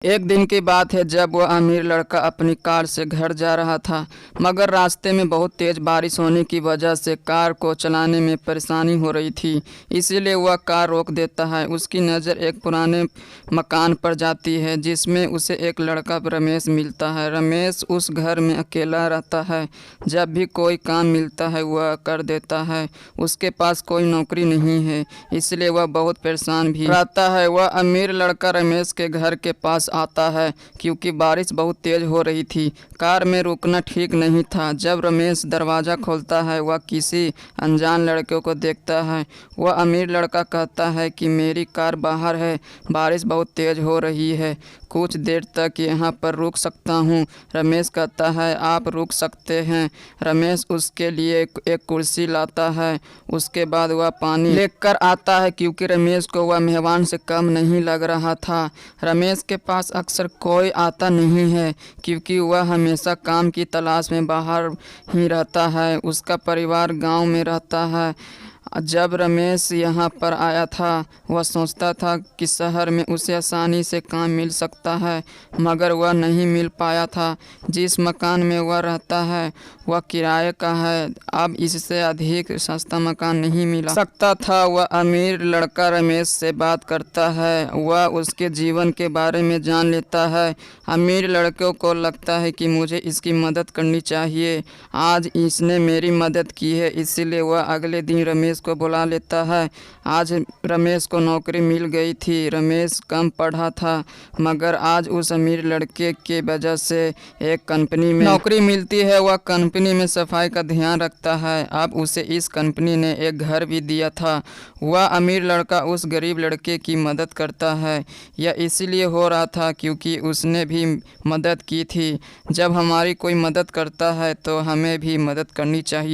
एक दिन की बात है जब वह अमीर लड़का अपनी कार से घर जा रहा था, मगर रास्ते में बहुत तेज़ बारिश होने की वजह से कार को चलाने में परेशानी हो रही थी। इसीलिए वह कार रोक देता है। उसकी नज़र एक पुराने मकान पर जाती है जिसमें उसे एक लड़का रमेश मिलता है। रमेश उस घर में अकेला रहता है। जब भी कोई काम मिलता है वह कर देता है। उसके पास कोई नौकरी नहीं है, इसलिए वह बहुत परेशान भी रहता है। वह अमीर लड़का रमेश के घर के पास आता है क्योंकि बारिश बहुत तेज हो रही थी। कार में रुकना ठीक नहीं था। जब रमेश दरवाज़ा खोलता है वह किसी अनजान लड़के को देखता है। वह अमीर लड़का कहता है कि मेरी कार बाहर है, बारिश बहुत तेज हो रही है, कुछ देर तक यहाँ पर रुक सकता हूँ। रमेश कहता है आप रुक सकते हैं। रमेश उसके लिए एक कुर्सी लाता है। उसके बाद वह पानी लेकर आता है क्योंकि रमेश को वह मेहमान से कम नहीं लग रहा था। रमेश के पास अक्सर कोई आता नहीं है क्योंकि वह हमेशा काम की तलाश में बाहर ही रहता है। उसका परिवार गांव में रहता है। जब रमेश यहाँ पर आया था वह सोचता था कि शहर में उसे आसानी से काम मिल सकता है, मगर वह नहीं मिल पाया था। जिस मकान में वह रहता है वह किराए का है। अब इससे अधिक सस्ता मकान नहीं मिल सकता था। वह अमीर लड़का रमेश से बात करता है। वह उसके जीवन के बारे में जान लेता है। अमीर लड़के को लगता है कि मुझे इसकी मदद करनी चाहिए। आज इसने मेरी मदद की है, इसीलिए वह अगले दिन रमेश को बुला लेता है। आज रमेश को नौकरी मिल गई थी। रमेश कम पढ़ा था, मगर आज उस अमीर लड़के की वजह से एक कंपनी में नौकरी मिलती है। वह कंपनी में सफाई का ध्यान रखता है। अब उसे इस कंपनी ने एक घर भी दिया था। वह अमीर लड़का उस गरीब लड़के की मदद करता है। यह इसलिए हो रहा था क्योंकि उसने भी मदद की थी। जब हमारी कोई मदद करता है तो हमें भी मदद करनी चाहिए।